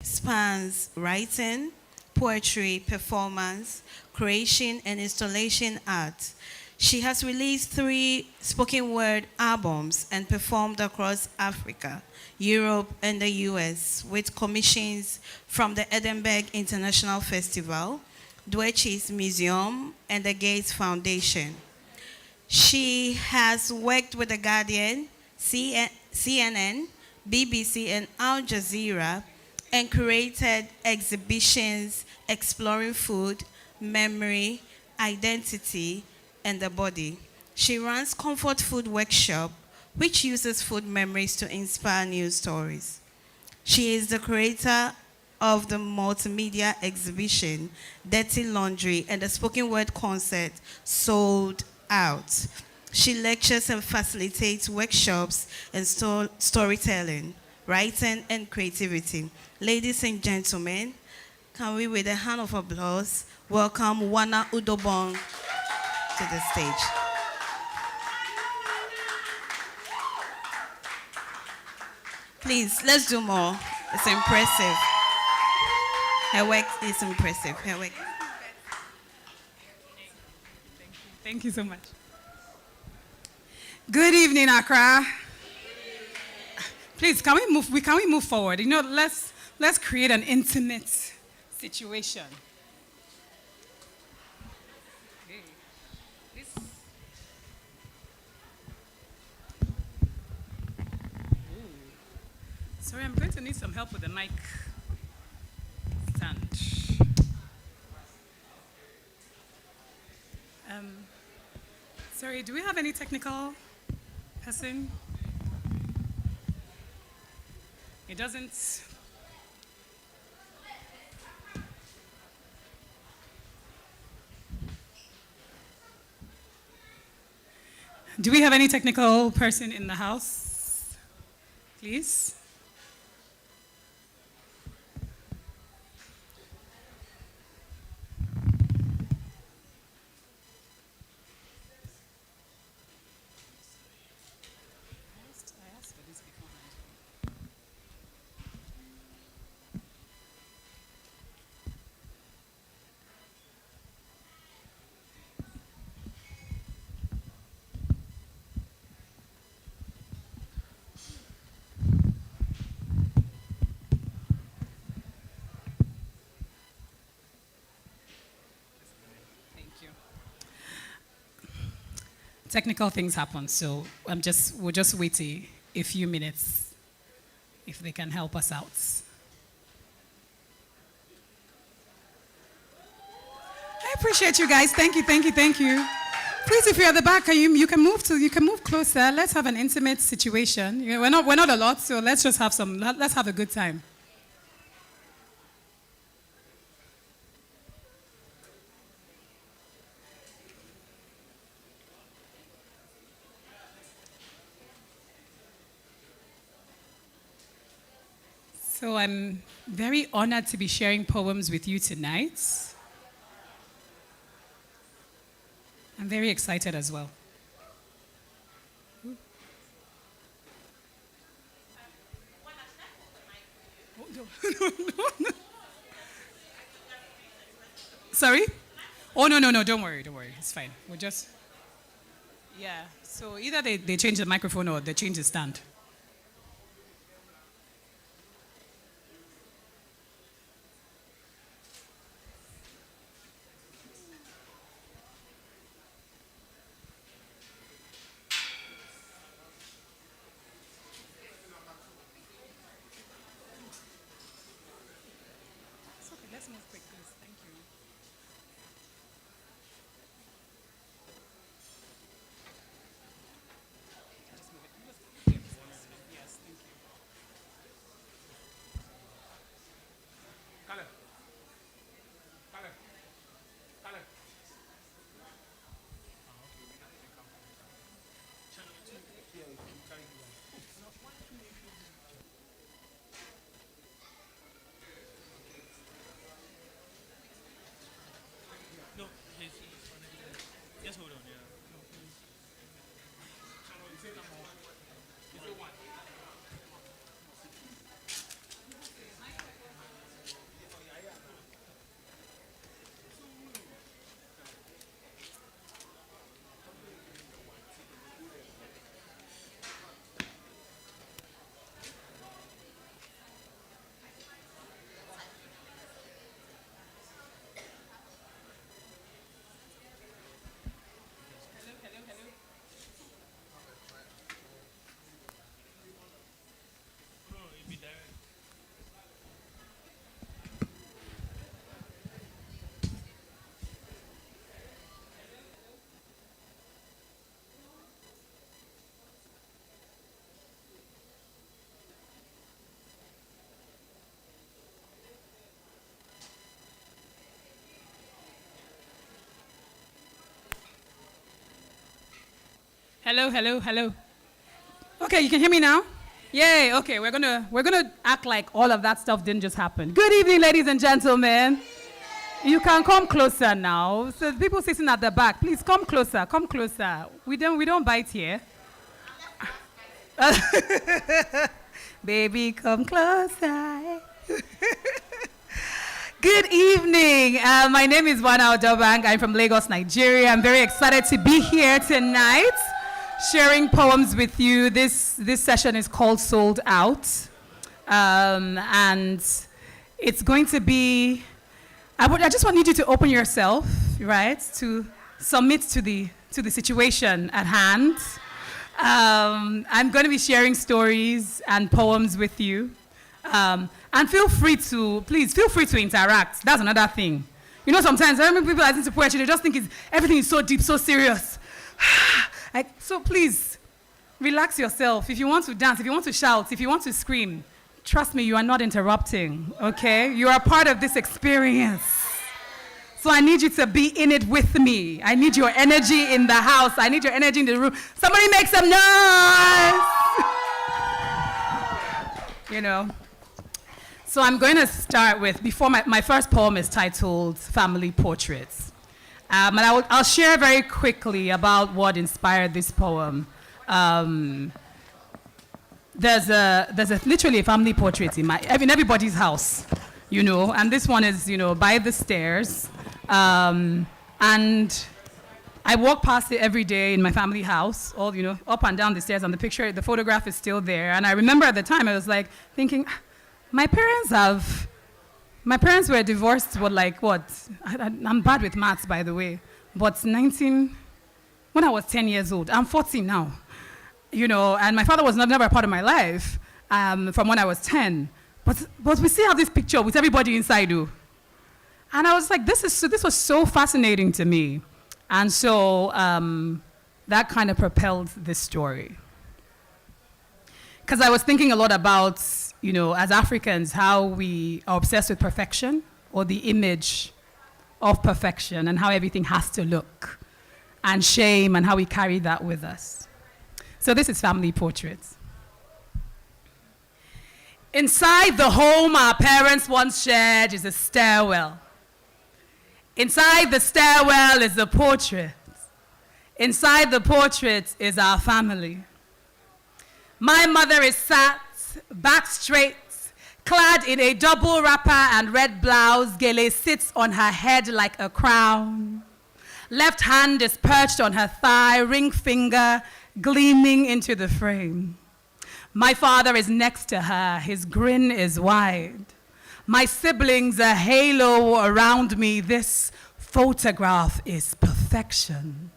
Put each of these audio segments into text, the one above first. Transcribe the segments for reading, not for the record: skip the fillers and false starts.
spans writing, poetry, performance, creation, and installation art. She has released 3 spoken word albums and performed across Africa, Europe, and the US with commissions from the Edinburgh International Festival, Dwechi's Museum, and the Gates Foundation. She has worked with The Guardian, CNN, BBC, and Al Jazeera and curated exhibitions exploring food, memory, identity, and the body. She runs Comfort Food Workshop, which uses food memories to inspire new stories. She is the creator of the multimedia exhibition Dirty Laundry and the spoken word concert Sold Out. She lectures and facilitates workshops and storytelling, writing, and creativity. Ladies and gentlemen, can we, with a hand of applause, welcome Wana Udobang to the stage. Please, let's do more. It's impressive. Her work is impressive. Her work. Thank you so much. Good evening, Accra. Please, can we move forward? Let's create an intimate situation. Okay. Sorry, I'm going to need some help with the mic stand. Sorry, do we have any technical person? It doesn't. Do we have any technical person in the house? Please. I asked for this beforehand. Thank you. Technical things happen, so we'll just wait a few minutes if they can help us out. I appreciate you guys. Thank you, thank you, thank you. Please, if you're at the back, you can move closer. Let's have an intimate situation. You know, we're not a lot, so let's just let's have a good time. So I'm very honored to be sharing poems with you tonight. I'm very excited as well. Oh, no. Sorry? Oh, no, don't worry. It's fine. Yeah. So either they change the microphone or they change the stand. It's okay. Let's move quick, please. Thank you. Just move it. Yes, thank you. Hello, hello, hello. Okay, you can hear me now? Yay, okay, we're gonna act like all of that stuff didn't just happen. Good evening, ladies and gentlemen. You can come closer now. So people sitting at the back, please come closer, come closer. We don't bite here. Baby, come closer. Good evening. My name is Wana Udobang. I'm from Lagos, Nigeria. I'm very excited to be here tonight, sharing poems with you. This session is called Sold Out. And it's going to be, I just want you to open yourself, right, to submit to the situation at hand. I'm going to be sharing stories and poems with you. And please feel free to interact. That's another thing. You know, sometimes I remember people listen to poetry, they just think everything is so deep, so serious. So please, relax yourself. If you want to dance, if you want to shout, if you want to scream, trust me, you are not interrupting, okay? You are part of this experience. So I need you to be in it with me. I need your energy in the house. I need your energy in the room. Somebody make some noise! You know. So I'm going to start with, my first poem is titled Family Portraits. And I'll share very quickly about what inspired this poem. There's literally a family portrait in everybody's house, you know, and this one is, you know, by the stairs. And I walk past it every day in my family house, all, you know, up and down the stairs, and the photograph is still there. And I remember at the time I was like thinking, my parents were divorced, like what? I'm bad with maths, by the way, but when I was 10 years old. I'm 40 now, you know, and my father was never a part of my life from when I was 10. But we still have this picture with everybody inside, though. And I was like, this was so fascinating to me. And so that kind of propelled this story. Because I was thinking a lot about, you know, as Africans, how we are obsessed with perfection, or the image of perfection, and how everything has to look, and shame, and how we carry that with us. So this is Family Portraits. Inside the home our parents once shared is a stairwell. Inside the stairwell is a portrait. Inside the portrait is our family. My mother is sat, back straight, clad in a double wrapper and red blouse. Gele sits on her head like a crown. Left hand is perched on her thigh, ring finger gleaming into the frame. My father is next to her, his grin is wide. My siblings, a halo around me. This photograph is perfection.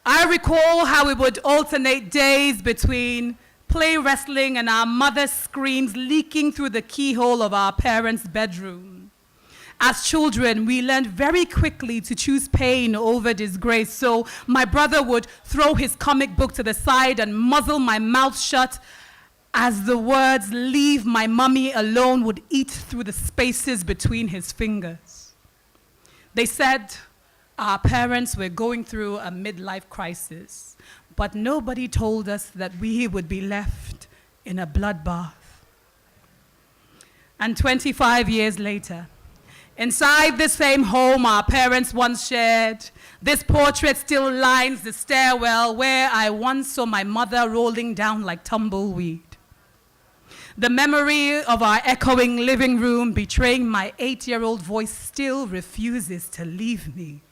I recall how we would alternate days between play wrestling and our mother's screams leaking through the keyhole of our parents' bedroom. As children, we learned very quickly to choose pain over disgrace, so my brother would throw his comic book to the side and muzzle my mouth shut as the words, "Leave my mommy alone," would eat through the spaces between his fingers. They said our parents were going through a midlife crisis, but nobody told us that we would be left in a bloodbath. And 25 years later, inside the same home our parents once shared, this portrait still lines the stairwell where I once saw my mother rolling down like tumbleweed. The memory of our echoing living room betraying my 8-year-old voice still refuses to leave me.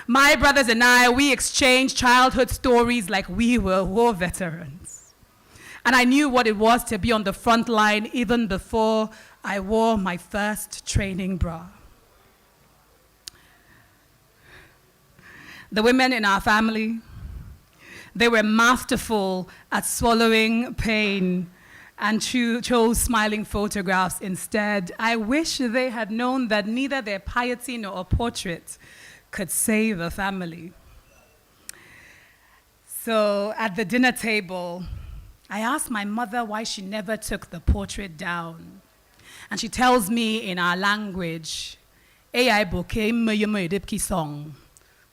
My brothers and I, we exchanged childhood stories like we were war veterans. And I knew what it was to be on the front line even before I wore my first training bra. The women in our family, they were masterful at swallowing pain and chose smiling photographs instead. I wish they had known that neither their piety nor a portrait could save a family. So at the dinner table, I asked my mother why she never took the portrait down. And she tells me in our language, "Ai boke song."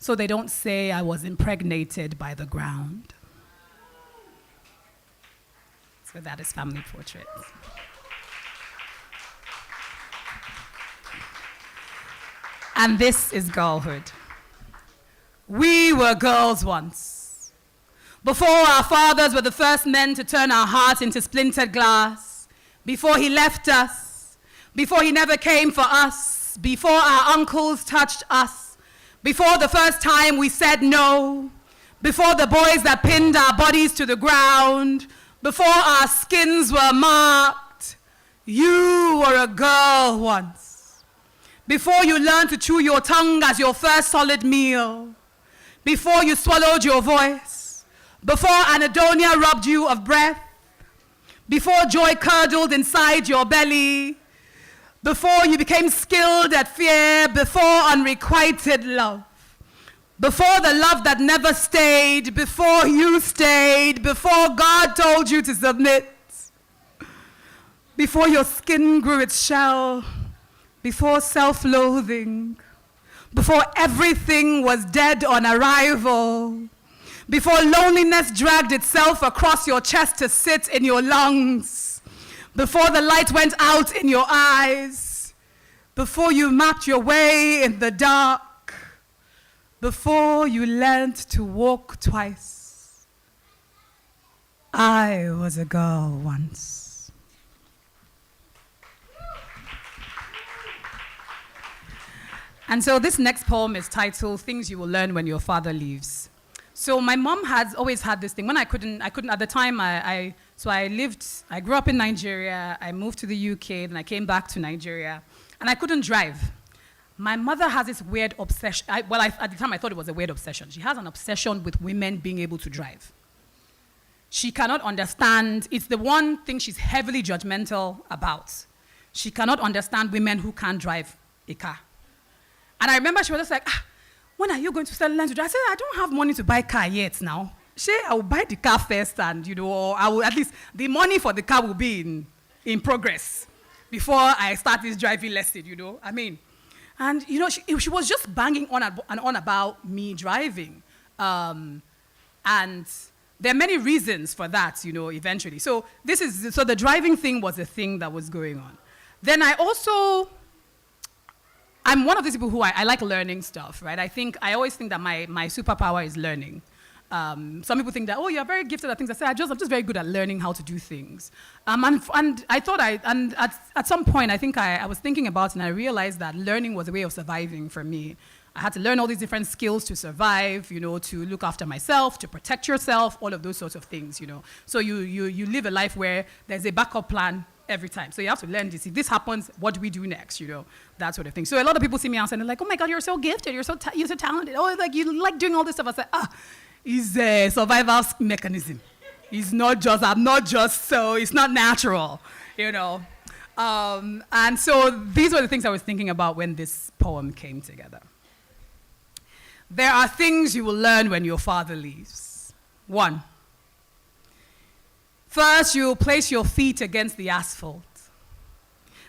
so they don't say I was impregnated by the ground. So that is family portraits. And this is girlhood. We were girls once. Before our fathers were the first men to turn our hearts into splintered glass. Before he left us. Before he never came for us. Before our uncles touched us. Before the first time we said no. Before the boys that pinned our bodies to the ground. Before our skins were marked. You were a girl once. Before you learned to chew your tongue as your first solid meal. Before you swallowed your voice. Before anhedonia robbed you of breath. Before joy curdled inside your belly. Before you became skilled at fear. Before unrequited love. Before the love that never stayed. Before you stayed. Before God told you to submit. Before your skin grew its shell. Before self-loathing, before everything was dead on arrival, before loneliness dragged itself across your chest to sit in your lungs, before the light went out in your eyes, before you mapped your way in the dark, before you learned to walk twice, I was a girl once. And so this next poem is titled, Things You Will Learn When Your Father Leaves. So my mom has always had this thing. When I couldn't at the time, I grew up in Nigeria, I moved to the UK, then I came back to Nigeria, and I couldn't drive. My mother has this weird obsession, at the time I thought it was a weird obsession. She has an obsession with women being able to drive. She cannot understand, it's the one thing she's heavily judgmental about. She cannot understand women who can't drive a car. And I remember she was just like, when are you going to learn to drive? I said, I don't have money to buy a car yet now. I will buy the car first and, or I will, at least the money for the car will be in progress before I start this driving lesson, And, she was just banging on and on about me driving. And there are many reasons for that, eventually. So the driving thing was a thing that was going on. Then I'm one of these people who I like learning stuff, right? I always think that my superpower is learning. Some people think that, you're very gifted at things. I say, I'm just very good at learning how to do things. And I thought at some point, I think I was thinking about it and I realized that learning was a way of surviving for me. I had to learn all these different skills to survive, to look after myself, to protect yourself, all of those sorts of things, So you live a life where there's a backup plan every time. So you have to learn this. If this happens, what do we do next? That sort of thing. So a lot of people see me outside and they're like, oh my God, you're so gifted. You're so talented. Oh, you like doing all this stuff. I say, it's a survival mechanism. It's not natural, And so these were the things I was thinking about when this poem came together. There are things you will learn when your father leaves. 1. First, you will place your feet against the asphalt.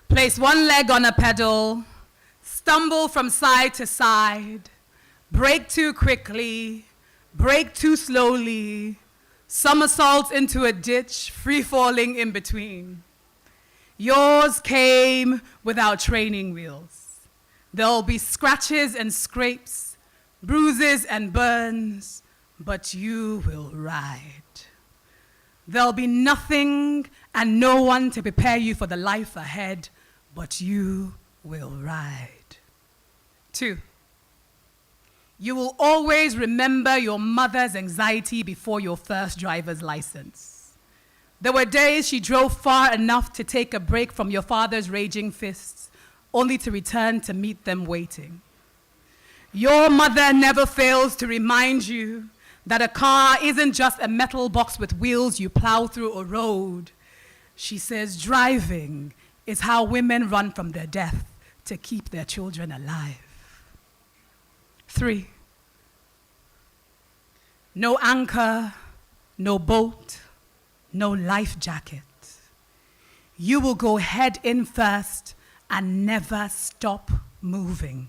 Place one leg on a pedal, stumble from side to side, brake too quickly, brake too slowly, somersault into a ditch, free-falling in between. Yours came without training wheels. There'll be scratches and scrapes, bruises and burns, but you will ride. There'll be nothing and no one to prepare you for the life ahead, but you will ride. 2, you will always remember your mother's anxiety before your first driver's license. There were days she drove far enough to take a break from your father's raging fists, only to return to meet them waiting. Your mother never fails to remind you that a car isn't just a metal box with wheels you plow through a road. She says driving is how women run from their death to keep their children alive. 3, no anchor, no boat, no life jacket. You will go head in first and never stop moving.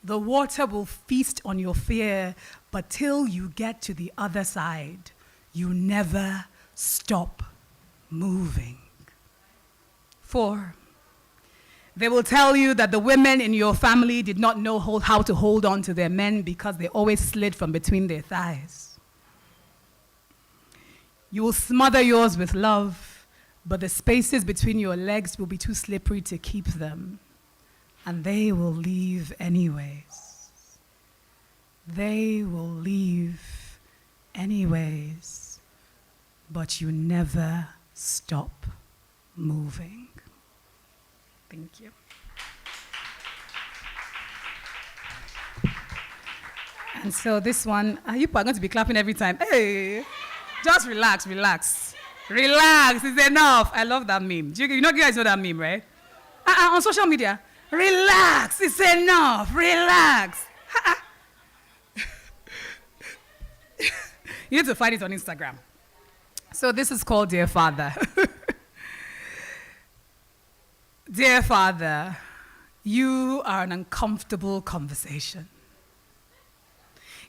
The water will feast on your fear, but till you get to the other side, you never stop moving. 4, they will tell you that the women in your family did not know how to hold on to their men because they always slid from between their thighs. You will smother yours with love, but the spaces between your legs will be too slippery to keep them, and they will leave anyways. They will leave anyways, but you never stop moving. Thank you. And so this one, you are going to be clapping every time. Hey, just relax, relax. Relax, it's enough. I love that meme. You guys know that meme, right? On social media. Relax, it's enough. Relax. You need to find it on Instagram. So this is called Dear Father. Dear Father, you are an uncomfortable conversation.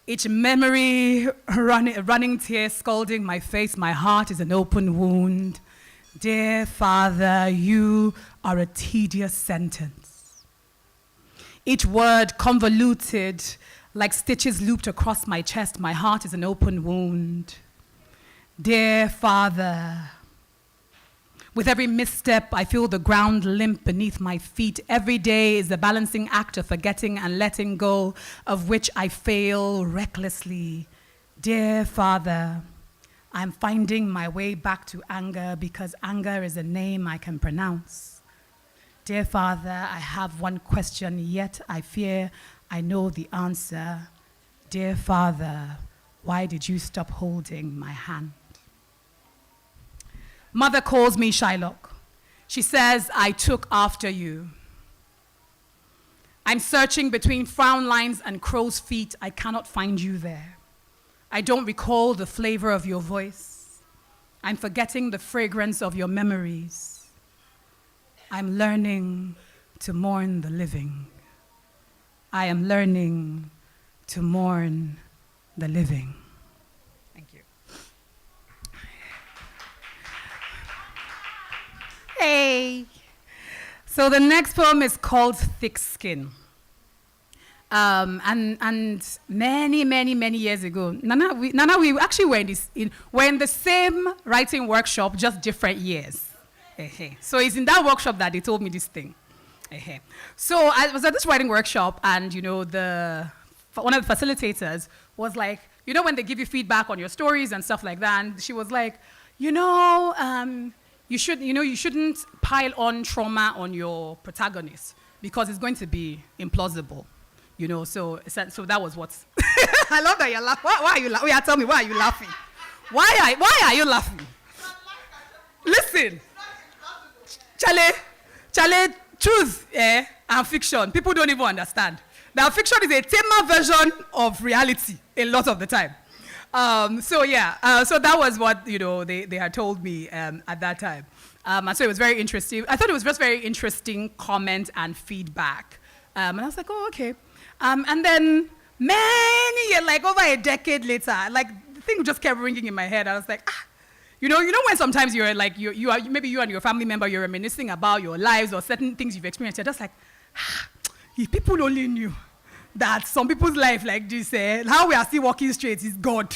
Each memory, running tears scalding my face, my heart is an open wound. Dear Father, you are a tedious sentence. Each word convoluted, like stitches looped across my chest, my heart is an open wound. Dear Father, with every misstep, I feel the ground limp beneath my feet. Every day is the balancing act of forgetting and letting go, of which I fail recklessly. Dear Father, I'm finding my way back to anger because anger is a name I can pronounce. Dear Father, I have one question, yet I fear I know the answer. Dear Father, why did you stop holding my hand? Mother calls me Shylock. She says, I took after you. I'm searching between frown lines and crow's feet. I cannot find you there. I don't recall the flavor of your voice. I'm forgetting the fragrance of your memories. I'm learning to mourn the living. I am learning to mourn the living. Thank you. Hey. So the next poem is called Thick Skin. And many years ago, Nana, we actually were in the same writing workshop, just different years. So it's in that workshop that they told me this thing. So I was at this writing workshop, and one of the facilitators was like, when they give you feedback on your stories and stuff like that, and she was like, you shouldn't pile on trauma on your protagonist because it's going to be implausible. So that was what. I love that you're laughing. Why are you laughing? Tell me, why are you laughing? Why are you laughing? Listen, Chale, truth and fiction, people don't even understand. Now, fiction is a tamer version of reality a lot of the time. So that was what they had told me at that time. And so it was very interesting. I thought it was just very interesting comment and feedback. And I was like, oh, okay. And then many years, like over a decade later, like the thing just kept ringing in my head. I was like, when sometimes you're like, maybe you and your family member, you're reminiscing about your lives or certain things you've experienced. You're just like, if people only knew that some people's life like this, how we are still walking straight is God,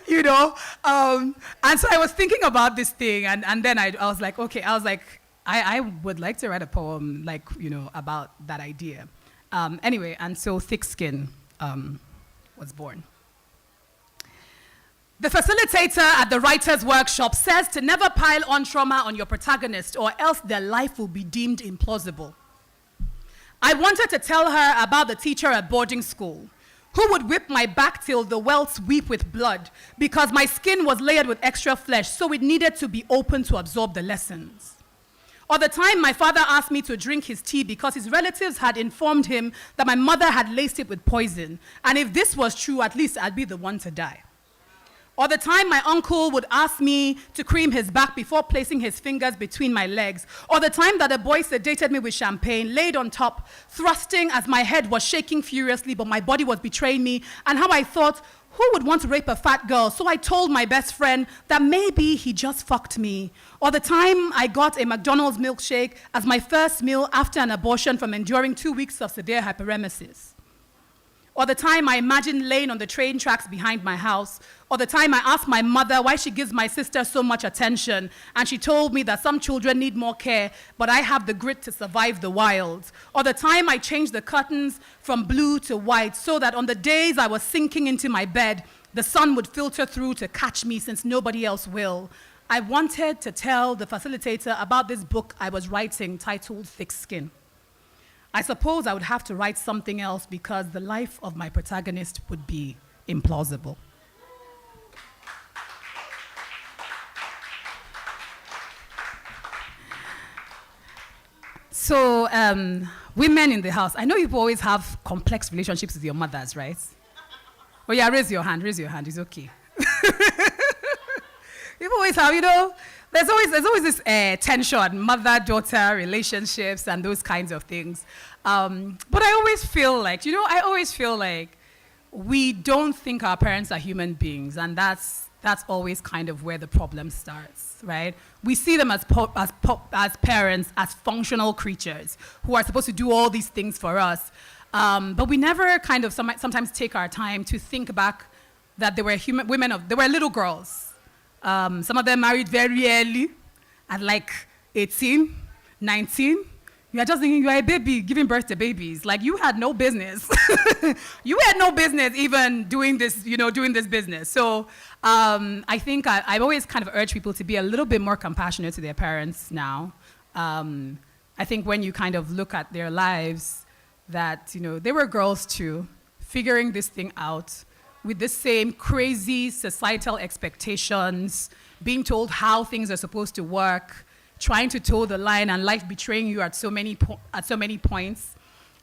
And so I was thinking about this thing, and then I was like, okay, I would like to write a poem about that idea. Anyway, and so Thick Skin was born. The facilitator at the writer's workshop says to never pile on trauma on your protagonist or else their life will be deemed implausible. I wanted to tell her about the teacher at boarding school who would whip my back till the welts weep with blood because my skin was layered with extra flesh, so it needed to be open to absorb the lessons. Or the time my father asked me to drink his tea because his relatives had informed him that my mother had laced it with poison, and if this was true, at least I'd be the one to die. Or the time my uncle would ask me to cream his back before placing his fingers between my legs. Or the time that a boy sedated me with champagne, laid on top, thrusting as my head was shaking furiously, but my body was betraying me. And how I thought, who would want to rape a fat girl? So I told my best friend that maybe he just fucked me. Or the time I got a McDonald's milkshake as my first meal after an abortion from enduring 2 weeks of severe hyperemesis. Or the time I imagined laying on the train tracks behind my house. Or the time I asked my mother why she gives my sister so much attention, and she told me that some children need more care, but I have the grit to survive the wild. Or the time I changed the curtains from blue to white so that on the days I was sinking into my bed, the sun would filter through to catch me since nobody else will. I wanted to tell the facilitator about this book I was writing titled Thick Skin. I suppose I would have to write something else because the life of my protagonist would be implausible. So, women in the house, I know you always have complex relationships with your mothers, right? Oh yeah, raise your hand, it's okay. You always have, there's always this tension, mother-daughter relationships and those kinds of things. But I always feel like, we don't think our parents are human beings, and that's always kind of where the problem starts, right? We see them as parents, as functional creatures who are supposed to do all these things for us. But we never kind of sometimes take our time to think back that they were they were little girls. Some of them married very early, at like 18, 19. You are just thinking you are a baby, giving birth to babies. Like, you had no business. You had no business even doing this business. So I think I've always kind of urged people to be a little bit more compassionate to their parents now. I think when you kind of look at their lives, that, they were girls too, figuring this thing out, with the same crazy societal expectations, being told how things are supposed to work, trying to toe the line, and life betraying you at so many points,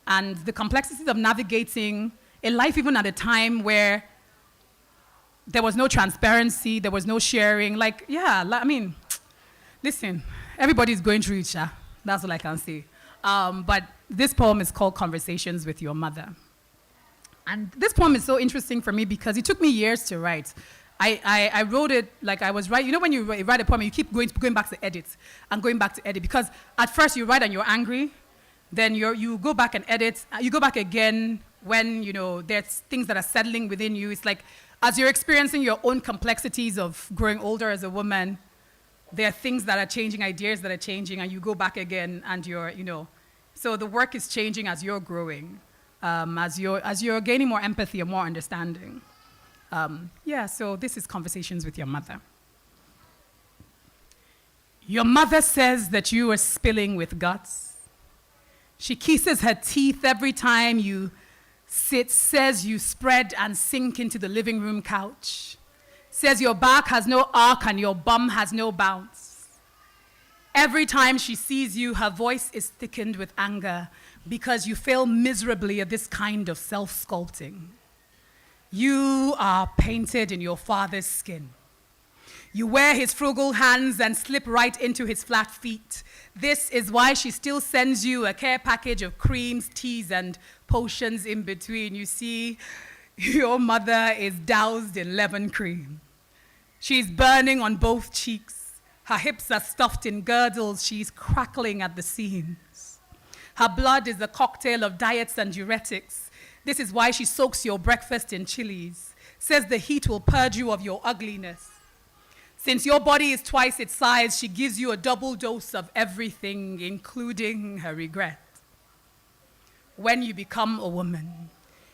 and the complexities of navigating a life even at a time where there was no transparency, there was no sharing. Listen, everybody's going through it, Sha. That's all I can say. But this poem is called Conversations with Your Mother. And this poem is so interesting for me because it took me years to write. I wrote it like I was writing. When you write a poem, you keep going back to edit and going back to edit, because at first you write and you're angry, then you go back and edit, you go back again when there's things that are settling within you. It's like as you're experiencing your own complexities of growing older as a woman, there are things that are changing, ideas that are changing, and you go back again and so the work is changing as you're growing. As you're gaining more empathy and more understanding. So this is Conversations with Your Mother. Your mother says that you are spilling with guts. She kisses her teeth every time you sit, says you spread and sink into the living room couch, says your back has no arc and your bum has no bounce. Every time she sees you, her voice is thickened with anger because you fail miserably at this kind of self-sculpting. You are painted in your father's skin. You wear his frugal hands and slip right into his flat feet. This is why she still sends you a care package of creams, teas, and potions in between. You see, your mother is doused in lemon cream. She's burning on both cheeks. Her hips are stuffed in girdles. She's crackling at the seams. Her blood is a cocktail of diets and diuretics. This is why she soaks your breakfast in chilies, says the heat will purge you of your ugliness. Since your body is twice its size, she gives you a double dose of everything, including her regret. When you become a woman,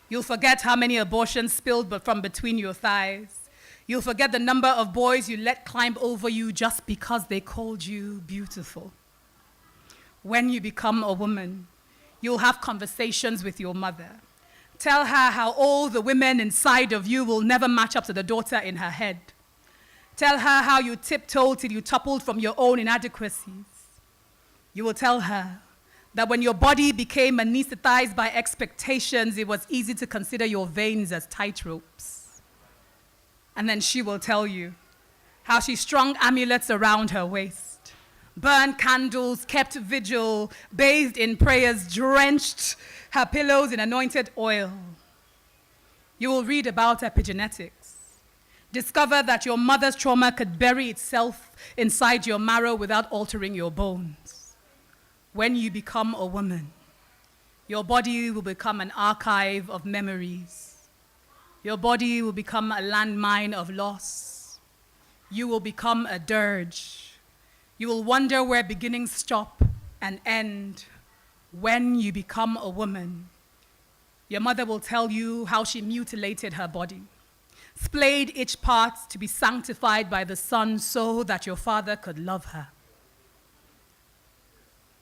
you'll forget how many abortions spilled from between your thighs. You'll forget the number of boys you let climb over you just because they called you beautiful. When you become a woman, you'll have conversations with your mother. Tell her how all the women inside of you will never match up to the daughter in her head. Tell her how you tiptoed till you toppled from your own inadequacies. You will tell her that when your body became anesthetized by expectations, it was easy to consider your veins as tightropes. And then she will tell you how she strung amulets around her waist, burned candles, kept vigil, bathed in prayers, drenched her pillows in anointed oil. You will read about epigenetics. Discover that your mother's trauma could bury itself inside your marrow without altering your bones. When you become a woman, your body will become an archive of memories. Your body will become a landmine of loss. You will become a dirge. You will wonder where beginnings stop and end. When you become a woman, your mother will tell you how she mutilated her body, splayed each part to be sanctified by the sun so that your father could love her.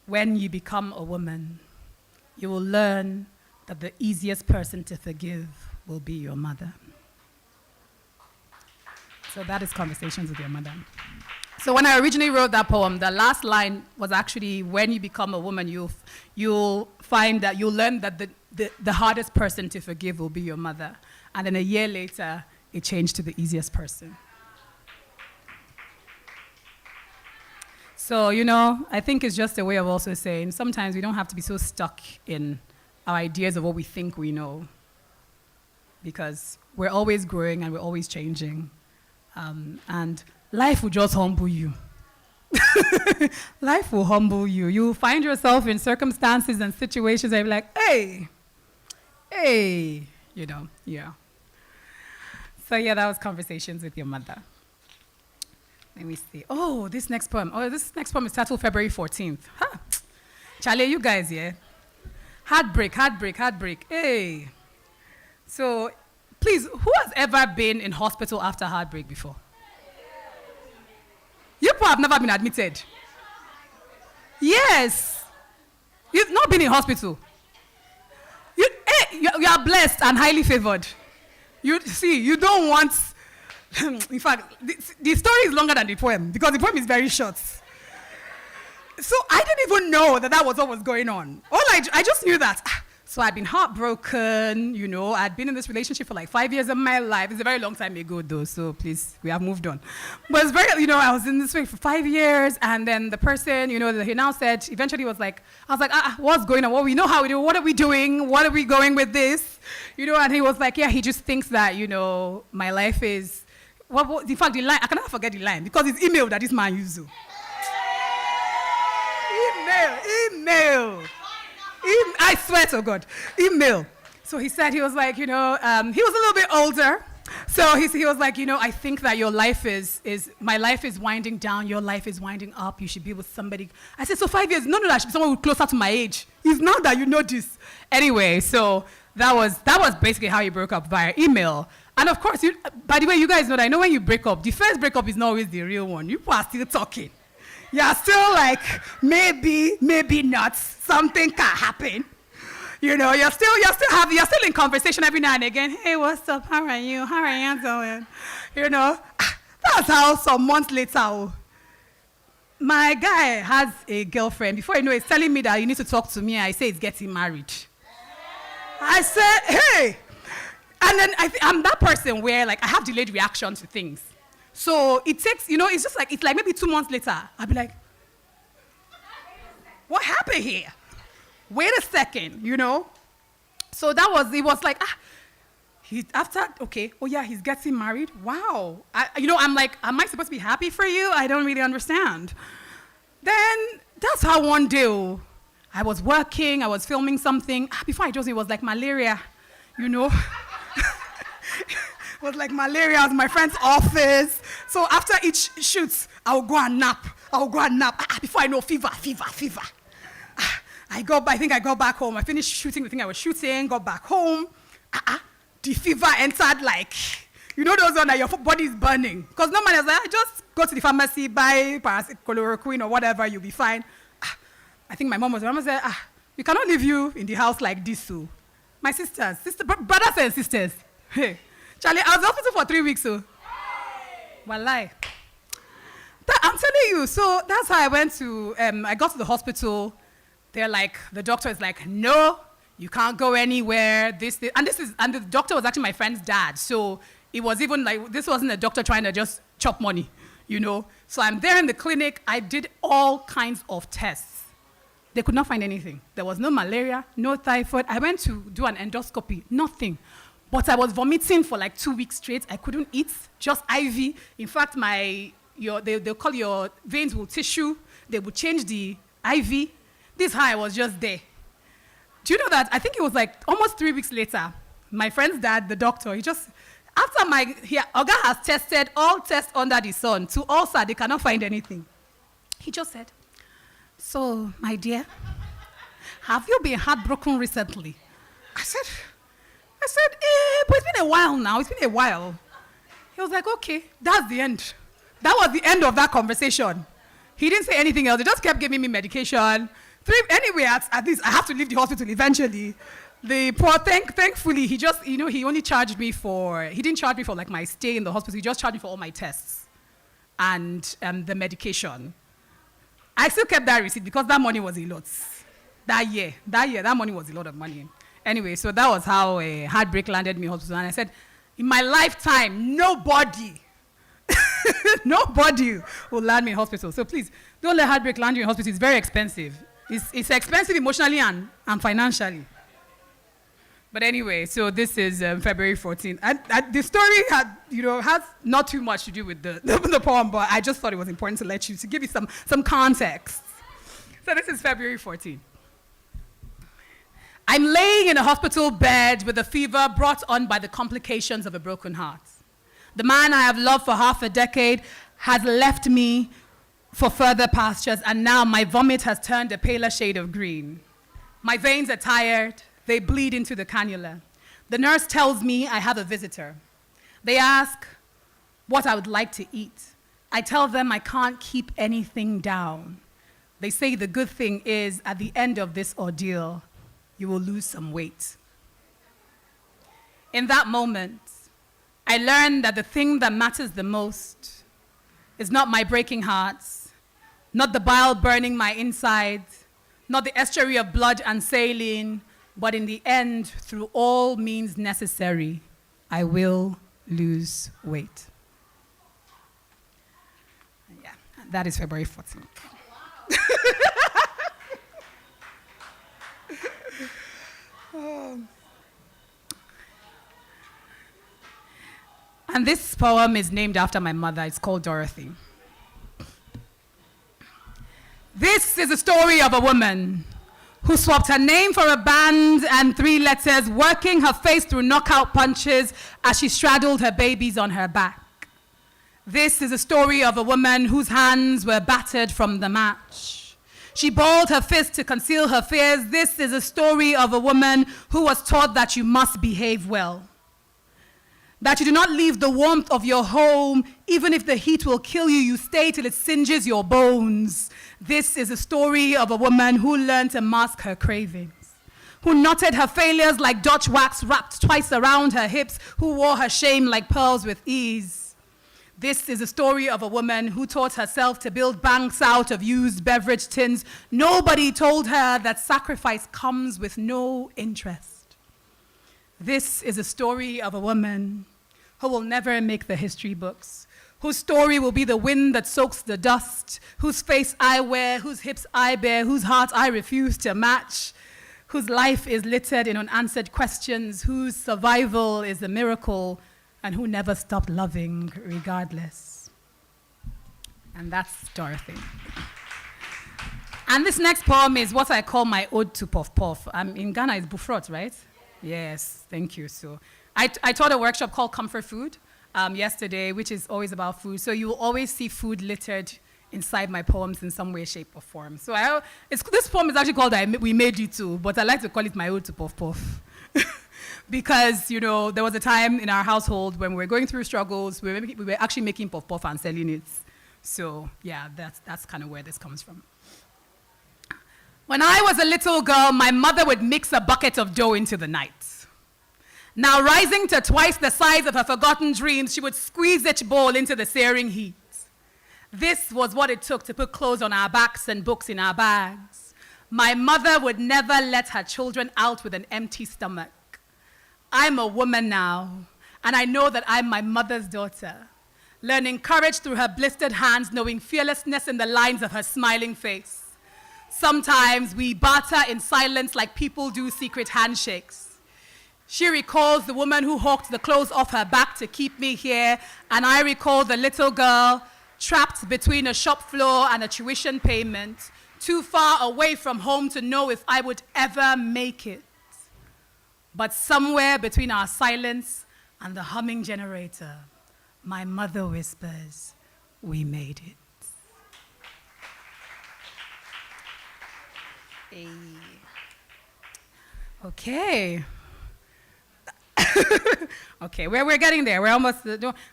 When you become a woman, you will learn that the easiest person to forgive will be your mother. So that is Conversations with Your Mother. So when I originally wrote that poem, the last line was actually, when you become a woman, you'll find that you'll learn that the hardest person to forgive will be your mother. And then a year later, it changed to the easiest person. So, I think it's just a way of also saying sometimes we don't have to be so stuck in our ideas of what we think we know, because we're always growing and we're always changing. And life will just humble you. Life will humble you. You'll find yourself in circumstances and situations where you're like, hey, yeah. So yeah, that was Conversations with Your Mother. Let me see. This next poem is titled February 14th. Huh. Charlie, you guys, yeah? Heartbreak. Hey. So, please, who has ever been in hospital after heartbreak before? You people have never been admitted. Yes. You've not been in hospital. You are blessed and highly favored. You don't want... In fact, the story is longer than the poem because the poem is very short. So I didn't even know that was what was going on. I just knew that. So I'd been heartbroken, I'd been in this relationship for like 5 years of my life. It's a very long time ago though, so please, we have moved on. But it's very, I was in this way for 5 years, and then the person, he now said, eventually was like, I was like, what's going on? Well, we know how we do, what are we doing? What are we going with this? And he was like, yeah, he just thinks that, my life is, in fact, the line, I cannot forget the line, because it's email that this man used. Email. I swear to God, email. So he said, he was like, he was a little bit older. So he was like, I think that your life my life is winding down, your life is winding up, you should be with somebody. I said, so 5 years? No, that should be someone who's closer to my age. It's now that you know this. Anyway, so that was basically how he broke up via email. And of course, by the way, you guys know that I know when you break up, the first breakup is not always the real one. You people are still talking. You're still like, maybe not, something can happen. You're still in conversation every now and again. Hey, what's up? How are you? How are you doing? That's how some months later, my guy has a girlfriend. Before you know, he's telling me that you need to talk to me. I say he's getting married. I said, hey. And then I'm that person where I have delayed reaction to things. So it takes, it's just it's like maybe 2 months later, I'll be like, what happened here? Wait a second, So it was like, he's getting married? Wow. I'm like, am I supposed to be happy for you? I don't really understand. Then that's how one day, I was working, I was filming something. Before I just knew, it was like malaria, It was like malaria. I was in my friend's office. So after each shoot, I'll go and nap. Before I know, fever. I think I got back home. I finished shooting the thing I was shooting, got back home. The fever entered those ones that your body is burning. Because normally I was like, just go to the pharmacy, buy chloroquine or whatever, you'll be fine. I think my mom said, we cannot leave you in the house like this. So. My brothers and sisters. Hey. Charlie, I was in the hospital for 3 weeks. So. Walai. I'm telling you, so that's how I went to, I got to the hospital. The doctor is like, no, you can't go anywhere. And the doctor was actually my friend's dad. So It was even like, this wasn't a doctor trying to just chop money, you know. So I'm there in the clinic. I did all kinds of tests. They could not find anything. There was no malaria, no typhoid. I went to do an endoscopy, nothing. But I was vomiting for like 2 weeks straight. I couldn't eat, just IV. In fact, they'll call your veins will tissue. They would change the IV. This high was just there. Do you know that? I think it was like almost 3 weeks later, my friend's dad, the doctor, after Oga has tested all tests under the sun, to ulcer, they cannot find anything. He just said, "So, my dear, have you been heartbroken recently?" I said, but it's been a while now. It's been a while. He was like, "Okay, that's the end." That was the end of that conversation. He didn't say anything else. He just kept giving me medication. Anyway, at least I have to leave the hospital eventually. The poor, thankfully, he just, he only charged me he didn't charge me for like my stay in the hospital. He just charged me for all my tests and the medication. I still kept that receipt because that money was a lot. That money was a lot of money. Anyway, so that was how a heartbreak landed me in hospital. And I said, in my lifetime, nobody will land me in hospital. So please, don't let heartbreak land you in hospital. It's very expensive. It's expensive emotionally and financially. But anyway, so this is February 14th. And the story has not too much to do with the poem, but I just thought it was important to give you some context. So this is February 14th. I'm laying in a hospital bed with a fever brought on by the complications of a broken heart. The man I have loved for half a decade has left me for further pastures, and now my vomit has turned a paler shade of green. My veins are tired. They bleed into the cannula. The nurse tells me I have a visitor. They ask what I would like to eat. I tell them I can't keep anything down. They say the good thing is, at the end of this ordeal, you will lose some weight. In that moment, I learned that the thing that matters the most is not my breaking hearts, not the bile burning my insides, not the estuary of blood and saline, but in the end, through all means necessary, I will lose weight. Yeah, that is February 14th. And this poem is named after my mother. It's called Dorothy. This is a story of a woman who swapped her name for a band and 3 letters, working her face through knockout punches as she straddled her babies on her back. This is a story of a woman whose hands were battered from the match. She balled her fist to conceal her fears. This is a story of a woman who was taught that you must behave well, that you do not leave the warmth of your home. Even if the heat will kill you, you stay till it singes your bones. This is a story of a woman who learned to mask her cravings, who knotted her failures like Dutch wax wrapped twice around her hips, who wore her shame like pearls with ease. This is a story of a woman who taught herself to build banks out of used beverage tins. Nobody told her that sacrifice comes with no interest. This is a story of a woman who will never make the history books, whose story will be the wind that soaks the dust, whose face I wear, whose hips I bear, whose heart I refuse to match, whose life is littered in unanswered questions, whose survival is a miracle, and who never stopped loving regardless. And that's Dorothy. And this next poem is what I call my ode to Puff Puff. In Ghana, it's Bufrot, right? Yes, thank you. So I taught a workshop called Comfort Food yesterday, which is always about food. So you will always see food littered inside my poems in some way, shape, or form. So this poem is actually called We Made You Too, but I like to call it my ode to Puff Puff. Because, there was a time in our household when we were going through struggles, we were actually making Puff Puff and selling it. So yeah, that's kind of where this comes from. When I was a little girl, my mother would mix a bucket of dough into the night. Now rising to twice the size of her forgotten dreams, she would squeeze each bowl into the searing heat. This was what it took to put clothes on our backs and books in our bags. My mother would never let her children out with an empty stomach. I'm a woman now. And I know that I'm my mother's daughter, learning courage through her blistered hands, knowing fearlessness in the lines of her smiling face. Sometimes we barter in silence like people do secret handshakes. She recalls the woman who hawked the clothes off her back to keep me here, and I recall the little girl trapped between a shop floor and a tuition payment, too far away from home to know if I would ever make it. But somewhere between our silence and the humming generator, my mother whispers, "We made it." Hey. Okay. Okay, we're getting there. We're almost.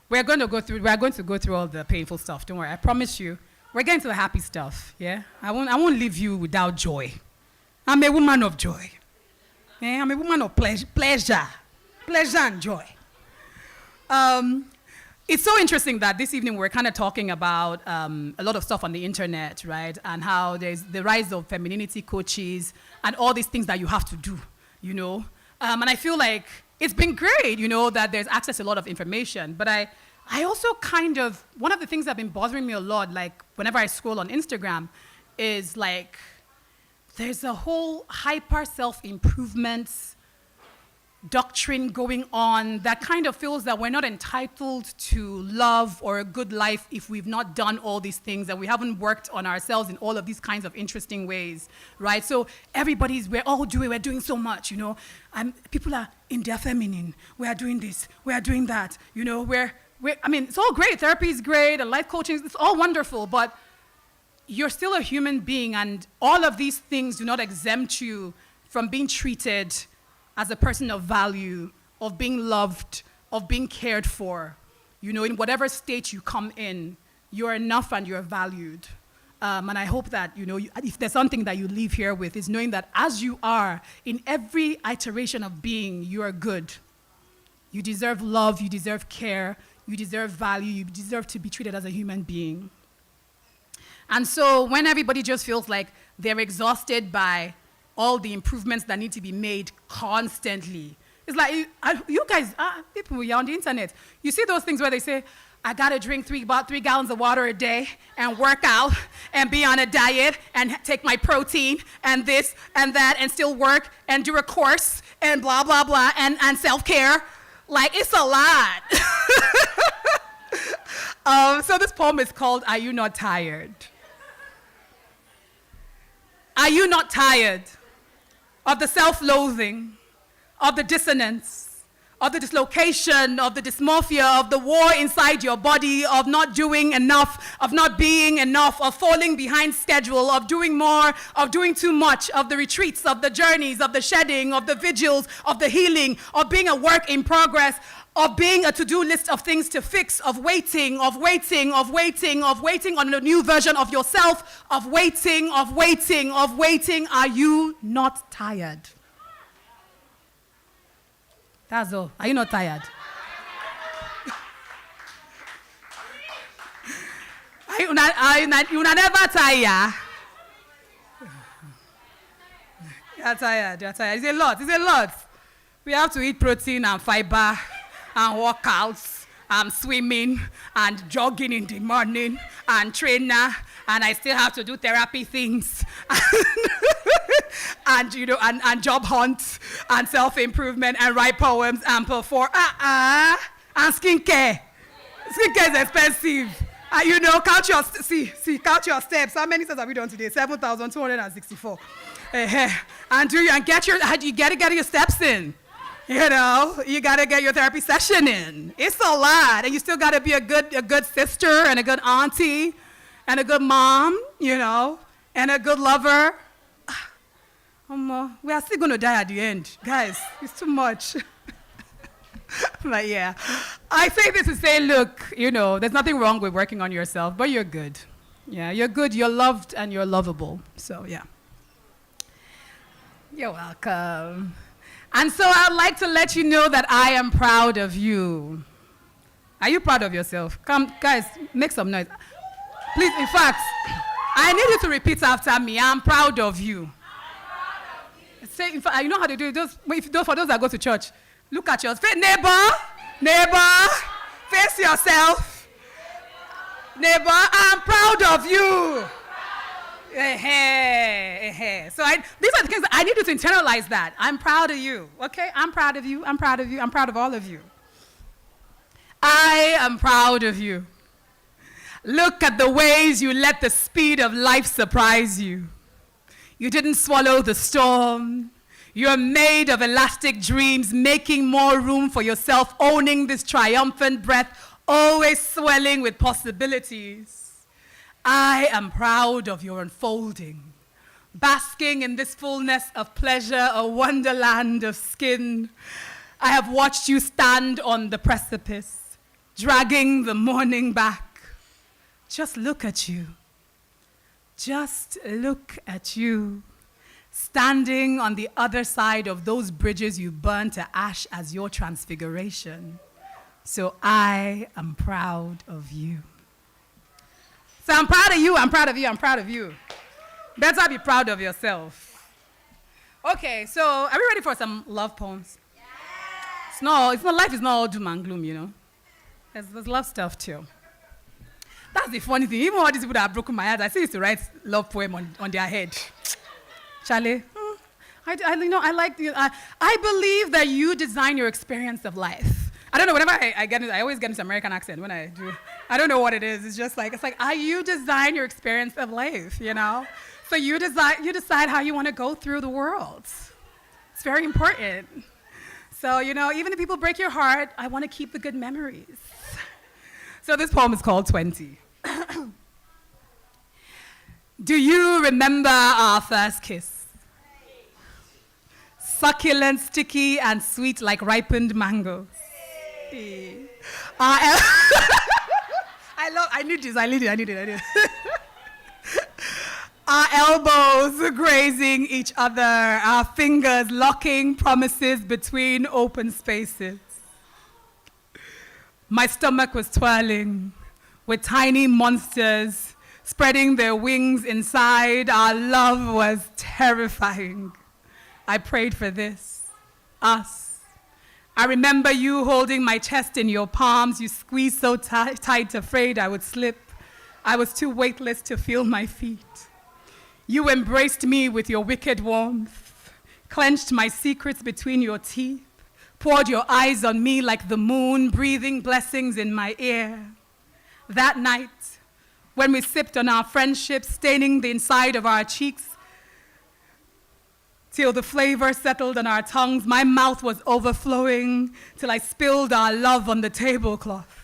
We're going to go through all the painful stuff. Don't worry. I promise you. We're getting to the happy stuff. Yeah. I won't leave you without joy. I'm a woman of joy. Yeah, I'm a woman of pleasure and joy. It's so interesting that this evening we're kind of talking about a lot of stuff on the internet, right? And how there's the rise of femininity coaches and all these things that you have to do, you know? And I feel like it's been great, you know, that there's access to a lot of information. But I also kind of, one of the things that have been bothering me a lot, like whenever I scroll on Instagram, is like, there's a whole hyper self-improvement doctrine going on that kind of feels that we're not entitled to love or a good life if we've not done all these things and we haven't worked on ourselves in all of these kinds of interesting ways, right? So we're doing so much, you know. People are in their feminine. We are doing this, we are doing that, you know. It's all great. Therapy is great, and life coaching, it's all wonderful, but you're still a human being, and all of these things do not exempt you from being treated as a person of value, of being loved, of being cared for. You know, in whatever state you come in, you're enough and you're valued. And I hope that, you know, if there's something that you leave here with, is knowing that as you are, in every iteration of being, you are good. You deserve love, you deserve care, you deserve value, you deserve to be treated as a human being. And so when everybody just feels like they're exhausted by all the improvements that need to be made constantly, it's like, you guys, people, you're on the internet, you see those things where they say, I gotta drink about 3 gallons of water a day and work out and be on a diet and take my protein and this and that and still work and do a course and blah, blah, blah, and self-care. Like, it's a lot. So this poem is called, Are You Not Tired? Are you not tired of the self-loathing, of the dissonance, of the dislocation, of the dysmorphia, of the war inside your body, of not doing enough, of not being enough, of falling behind schedule, of doing more, of doing too much, of the retreats, of the journeys, of the shedding, of the vigils, of the healing, of being a work in progress, of being a to-do list of things to fix, of waiting on a new version of yourself, of waiting. Are you not tired? That's all. Are you not tired? You never tired. You're tired. It's a lot. We have to eat protein and fiber and workouts and swimming and jogging in the morning and trainer, and I still have to do therapy things and you know and job hunts and self-improvement and write poems and perform and skincare. Skincare is expensive. You know, count your steps. How many steps have we done today? 7,264. And you gotta get your steps in. You know, you gotta get your therapy session in. It's a lot, and you still gotta be a good sister and a good auntie and a good mom, you know, and a good lover. We are still gonna die at the end, guys. It's too much. But yeah, I say this to say, look, you know, there's nothing wrong with working on yourself, but you're good. Yeah, you're good. You're loved and you're lovable. So yeah, you're welcome. And so I'd like to let you know that I am proud of you. Are you proud of yourself? Come, guys, make some noise. Please, in fact, I need you to repeat after me. I'm proud of you. Say, in fact, you know how to do it. For those that go to church, look at your face. Neighbor, Neighbor, face yourself. Neighbor, I'm proud of you. So these are the things I need you to internalize that. I'm proud of you, okay? I'm proud of you, I'm proud of you, I'm proud of all of you. I am proud of you. Look at the ways you let the speed of life surprise you. You didn't swallow the storm. You're made of elastic dreams, making more room for yourself, owning this triumphant breath, always swelling with possibilities. I am proud of your unfolding, basking in this fullness of pleasure, a wonderland of skin. I have watched you stand on the precipice, dragging the morning back. Just look at you. Just look at you, standing on the other side of those bridges you burned to ash as your transfiguration. So I am proud of you. So I'm proud of you, I'm proud of you, I'm proud of you. Better be proud of yourself. Okay, so are we ready for some love poems? Yes. Life is not all doom and gloom, you know. There's love stuff too. That's the funny thing. Even all these people that have broken my heart, I still used to write love poem on their head. Charlie, I believe that you design your experience of life. I don't know, whenever I always get this American accent when I do. I don't know what it is. It's like, you design your experience of life, you know? So you decide how you want to go through the world. It's very important. So, you know, even if people break your heart, I want to keep the good memories. So this poem is called 20. Do you remember our first kiss? Succulent, sticky, and sweet like ripened mangoes. I need it. Our elbows grazing each other, our fingers locking promises between open spaces. My stomach was twirling with tiny monsters spreading their wings inside. Our love was terrifying. I prayed for this, us. I remember you holding my chest in your palms. You squeezed so tight, afraid I would slip. I was too weightless to feel my feet. You embraced me with your wicked warmth, clenched my secrets between your teeth, poured your eyes on me like the moon, breathing blessings in my ear. That night, when we sipped on our friendship, staining the inside of our cheeks, till the flavor settled on our tongues, my mouth was overflowing till I spilled our love on the tablecloth.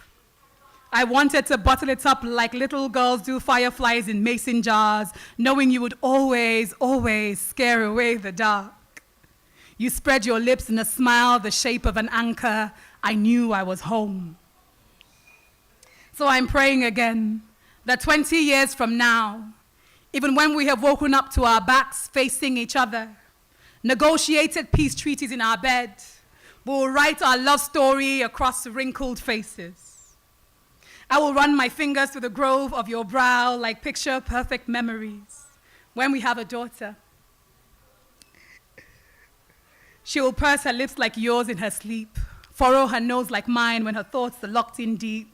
I wanted to bottle it up like little girls do fireflies in mason jars, knowing you would always, always scare away the dark. You spread your lips in a smile the shape of an anchor. I knew I was home. So I'm praying again that 20 years from now, even when we have woken up to our backs facing each other, negotiated peace treaties in our bed, we will write our love story across wrinkled faces. I will run my fingers through the grove of your brow like picture-perfect memories. When we have a daughter, she will purse her lips like yours in her sleep, furrow her nose like mine when her thoughts are locked in deep.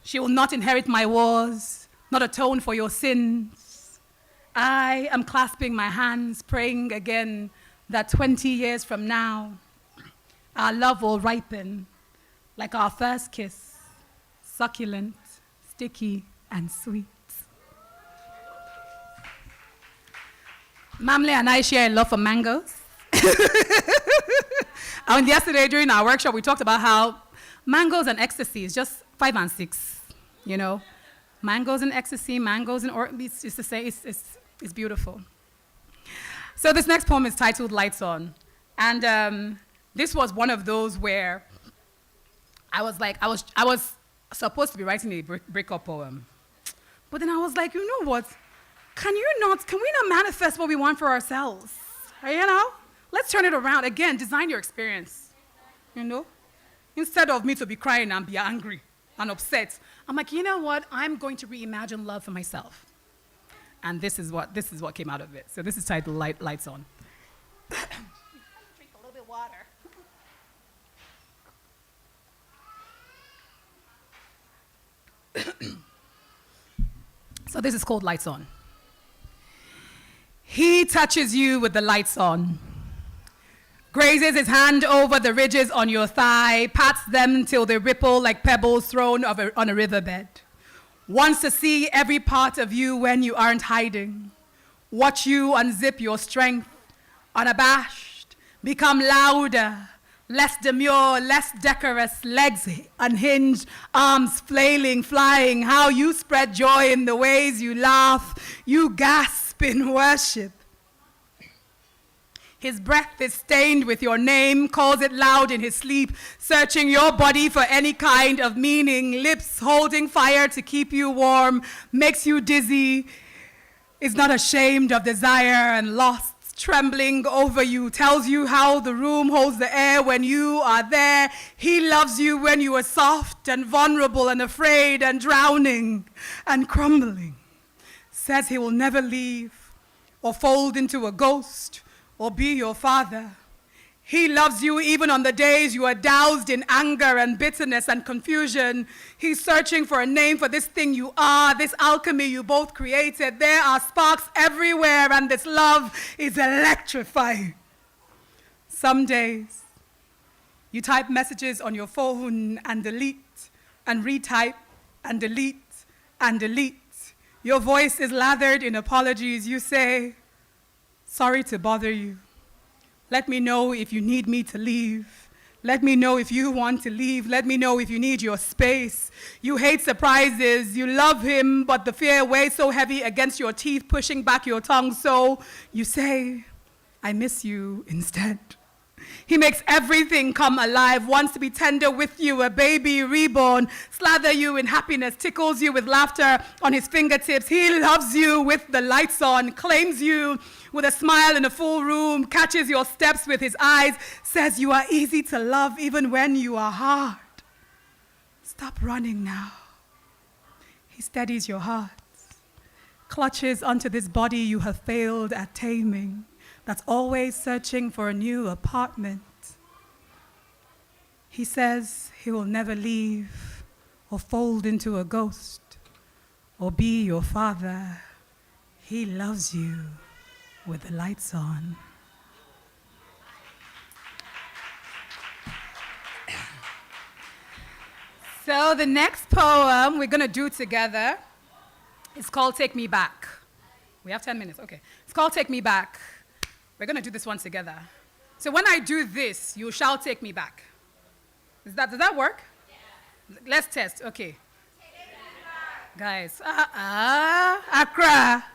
She will not inherit my wars, not atone for your sins. I am clasping my hands, praying again that 20 years from now, our love will ripen like our first kiss, succulent, sticky, and sweet. Mamle and I share a love for mangoes. And yesterday during our workshop, we talked about how mangoes and ecstasy is just 5 and 6, you know? Mangoes and ecstasy, mangoes and it's just to say, it's beautiful. So this next poem is titled Lights On. And this was one of those where I was supposed to be writing a breakup poem. But then I was like, you know what? Can we not manifest what we want for ourselves? You know? Let's turn it around. Again, design your experience. You know? Instead of me to be crying and be angry and upset, I'm like, you know what? I'm going to reimagine love for myself. And this is what came out of it. So this is titled Lights On. Drink a little bit of water. So this is called Lights On. He touches you with the lights on, grazes his hand over the ridges on your thigh, pats them till they ripple like pebbles thrown on a riverbed. Wants to see every part of you when you aren't hiding. Watch you unzip your strength, unabashed, become louder, less demure, less decorous, legs unhinged, arms flailing, flying, how you spread joy in the ways you laugh, you gasp in worship. His breath is stained with your name, calls it loud in his sleep, searching your body for any kind of meaning, lips holding fire to keep you warm, makes you dizzy, is not ashamed of desire and lost, trembling over you, tells you how the room holds the air when you are there. He loves you when you are soft and vulnerable and afraid and drowning and crumbling. Says he will never leave or fold into a ghost or be your father. He loves you even on the days you are doused in anger and bitterness and confusion. He's searching for a name for this thing you are, this alchemy you both created. There are sparks everywhere, and this love is electrifying. Some days, you type messages on your phone and delete, and retype, and delete, and delete. Your voice is lathered in apologies. You say, sorry to bother you. Let me know if you need me to leave. Let me know if you want to leave. Let me know if you need your space. You hate surprises. You love him, but the fear weighs so heavy against your teeth, pushing back your tongue. So you say, I miss you instead. He makes everything come alive, wants to be tender with you, a baby reborn, slather you in happiness, tickles you with laughter on his fingertips. He loves you with the lights on, claims you with a smile in a full room, catches your steps with his eyes, says you are easy to love even when you are hard. Stop running now. He steadies your heart, clutches onto this body you have failed at taming, that's always searching for a new apartment. He says he will never leave or fold into a ghost or be your father. He loves you with the lights on. So the next poem we're going to do together is called Take Me Back. We have 10 minutes, okay. It's called Take Me Back. We're going to do this one together. So when I do this, you shall take me back. Does that work? Yeah. Let's test. Okay. Guys, Accra,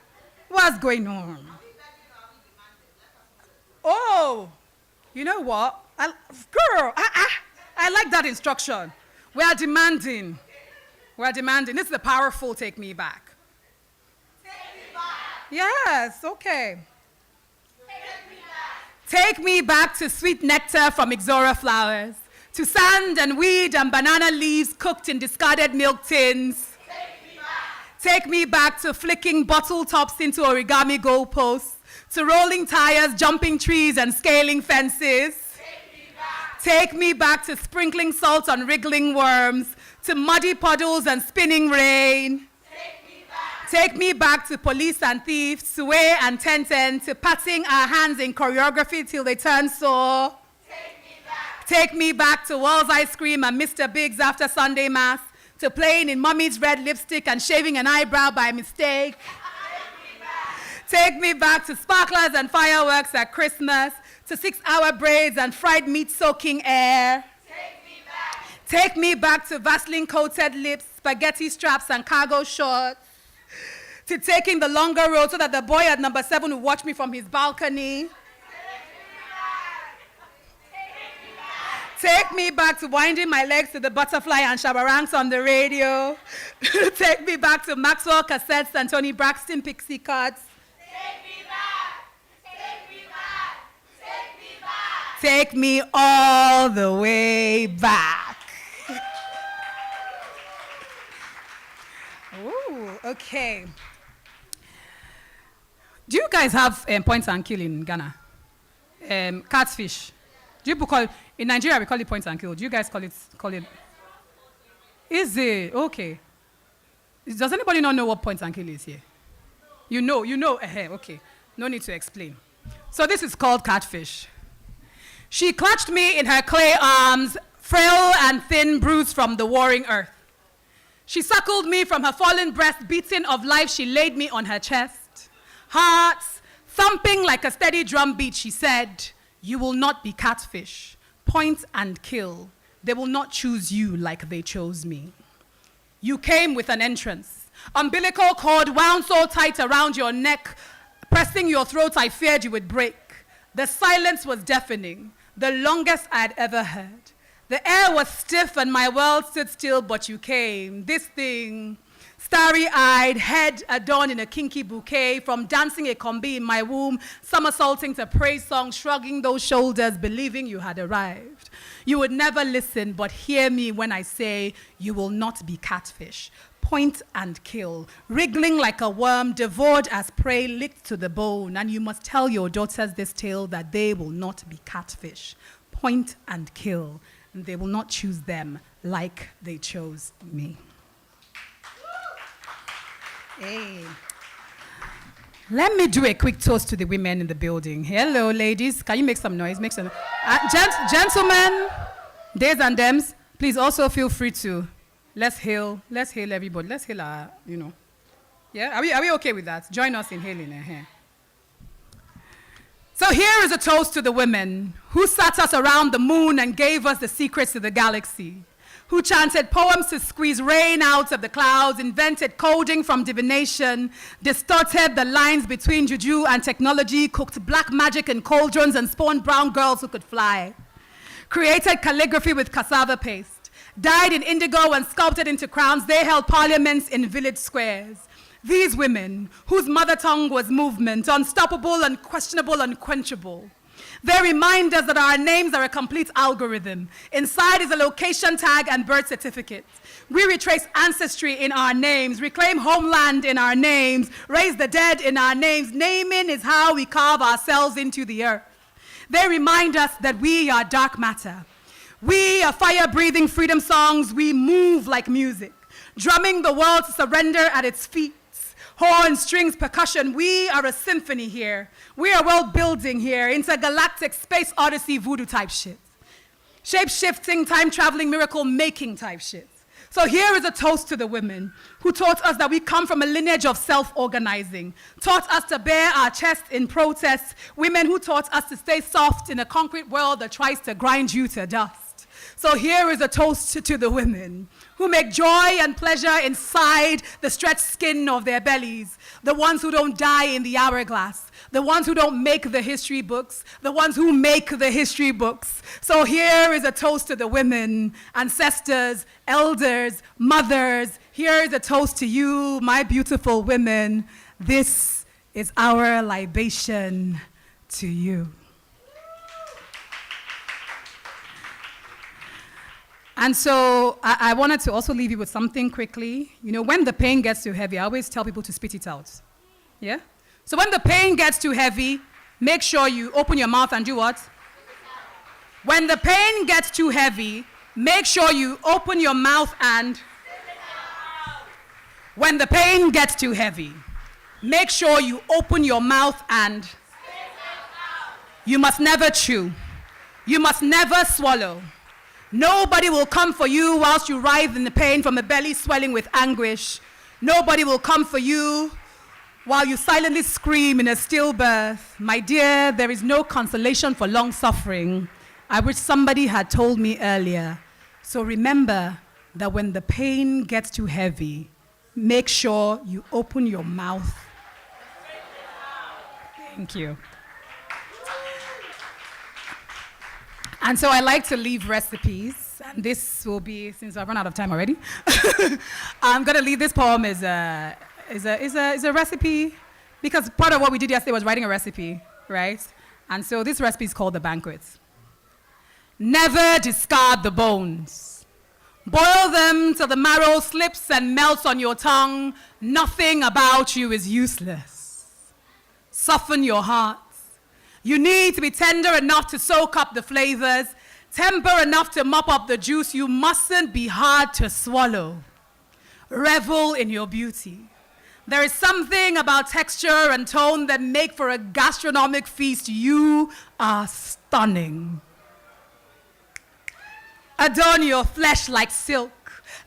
what's going on? Oh, you know what? Girl, I like that instruction. We are demanding. We are demanding. This is a powerful take me back. Take me back. Yes, okay. Take me back to sweet nectar from Ixora flowers, to sand and weed and banana leaves cooked in discarded milk tins. Take me back. Take me back to flicking bottle tops into origami goalposts, to rolling tires, jumping trees, and scaling fences. Take me back to sprinkling salt on wriggling worms, to muddy puddles and spinning rain. Take me back to police and thieves, Suwe and Tenten, to patting our hands in choreography till they turn sore. Take me back to Wall's ice cream and Mr. Biggs after Sunday Mass, to playing in Mummy's red lipstick and shaving an eyebrow by mistake. Take me back to sparklers and fireworks at Christmas, to 6-hour braids and fried meat soaking air. Take me back to Vaseline-coated lips, spaghetti straps and cargo shorts, to taking the longer road so that the boy at number 7 would watch me from his balcony. Take me back to winding my legs to the butterfly and shabarangs on the radio. Take me back to Maxwell cassettes and Tony Braxton pixie cuts. Take me back. Take me back. Take me back. Take me all the way back. Ooh, okay. Do you guys have points and kill in Ghana? Catfish. Do you call in Nigeria we call it points and kill. Do you guys call it? Is it okay? Does anybody not know what point and kill is here? You know, okay. No need to explain. So this is called catfish. She clutched me in her clay arms, frail and thin, bruised from the warring earth. She suckled me from her fallen breast, beating of life, she laid me on her chest. Hearts thumping like a steady drum beat, she said, you will not be catfish. Point and kill. They will not choose you like they chose me. You came with an entrance. Umbilical cord wound so tight around your neck, pressing your throat, I feared you would break. The silence was deafening, the longest I'd ever heard. The air was stiff and my world stood still, but you came. This thing, starry-eyed, head adorned in a kinky bouquet, from dancing a combi in my womb, somersaulting to praise songs, shrugging those shoulders, believing you had arrived. You would never listen, but hear me when I say you will not be catfish. Point and kill, wriggling like a worm, devoured as prey, licked to the bone. And you must tell your daughters this tale that they will not be catfish. Point and kill, and they will not choose them like they chose me. Hey. Let me do a quick toast to the women in the building. Hello, ladies. Can you make some noise? Make some. Gentlemen, days and dems, please also feel free to. Let's hail everybody. Let's hail our, Yeah, are we okay with that? Join us in hailing here. So here is a toast to the women who sat us around the moon and gave us the secrets to the galaxy, who chanted poems to squeeze rain out of the clouds, invented coding from divination, distorted the lines between juju and technology, cooked black magic in cauldrons and spawned brown girls who could fly, created calligraphy with cassava paste, dyed in indigo and sculpted into crowns. They held parliaments in village squares. These women, whose mother tongue was movement, unstoppable, unquestionable, unquenchable. They remind us that our names are a complete algorithm. Inside is a location tag and birth certificate. We retrace ancestry in our names, reclaim homeland in our names, raise the dead in our names. Naming is how we carve ourselves into the earth. They remind us that we are dark matter. We are fire-breathing freedom songs. We move like music, drumming the world to surrender at its feet. Horns, strings, percussion. We are a symphony here. We are world building here, intergalactic space odyssey voodoo type shit. Shape-shifting, time-traveling, miracle-making type shit. So here is a toast to the women who taught us that we come from a lineage of self-organizing, taught us to bare our chest in protest, women who taught us to stay soft in a concrete world that tries to grind you to dust. So here is a toast to the women who make joy and pleasure inside the stretched skin of their bellies, the ones who don't die in the hourglass, the ones who don't make the history books, the ones who make the history books. So here is a toast to the women, ancestors, elders, mothers. Here is a toast to you, my beautiful women. This is our libation to you. And so I wanted to also leave you with something quickly. When the pain gets too heavy, I always tell people to spit it out. Yeah? So when the pain gets too heavy, make sure you open your mouth and do what? When the pain gets too heavy, make sure you open your mouth and... When the pain gets too heavy, make sure you open your mouth and... You must never chew. You must never swallow. Nobody will come for you whilst you writhe in the pain from a belly swelling with anguish. Nobody will come for you while you silently scream in a stillbirth. My dear, there is no consolation for long suffering. I wish somebody had told me earlier. So remember that when the pain gets too heavy, make sure you open your mouth. Thank you. And so I like to leave recipes. And this will be, since I've run out of time already, I'm going to leave this poem as a recipe, because part of what we did yesterday was writing a recipe, right? And so this recipe is called The Banquet. Never discard the bones. Boil them till the marrow slips and melts on your tongue. Nothing about you is useless. Soften your heart. You need to be tender enough to soak up the flavors, temper enough to mop up the juice. You mustn't be hard to swallow. Revel in your beauty. There is something about texture and tone that make for a gastronomic feast. You are stunning. Adorn your flesh like silk.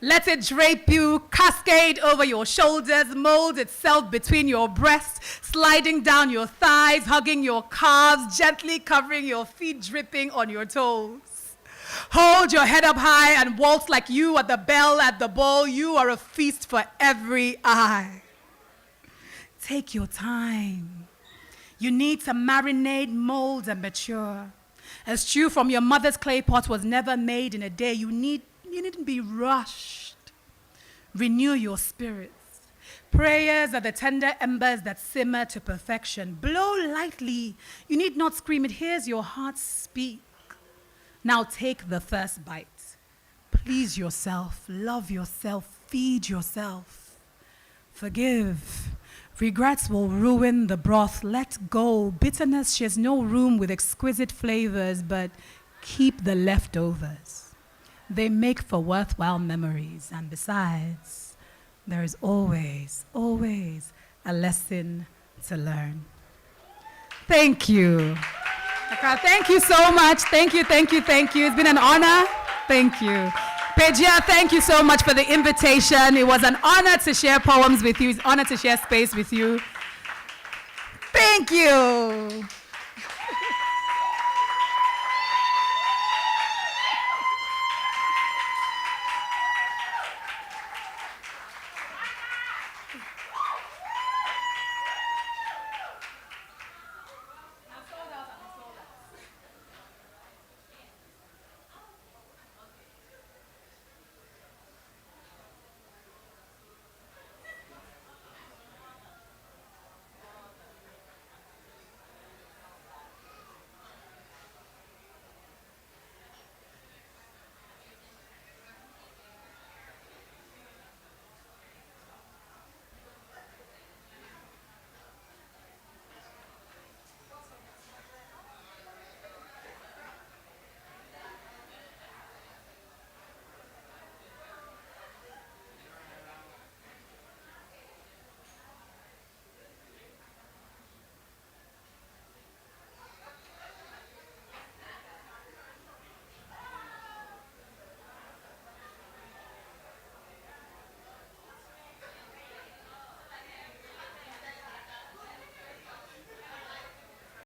Let it drape you, cascade over your shoulders, mold itself between your breasts, sliding down your thighs, hugging your calves, gently covering your feet, dripping on your toes. Hold your head up high and waltz like you are the belle at the ball. You are a feast for every eye. Take your time. You need to marinate, mold, and mature. A stew from your mother's clay pot was never made in a day. You needn't be rushed. Renew your spirits. Prayers are the tender embers that simmer to perfection. Blow lightly. You need not scream it. Here's your heart speak. Now take the first bite. Please yourself. Love yourself. Feed yourself. Forgive. Regrets will ruin the broth. Let go. Bitterness shares no room with exquisite flavors, but keep the leftovers. They make for worthwhile memories. And besides, there is always, always a lesson to learn. Thank you. Thank you so much. Thank you, thank you, thank you. It's been an honor. Thank you. Pejia, thank you so much for the invitation. It was an honor to share poems with you. It's an honor to share space with you. Thank you.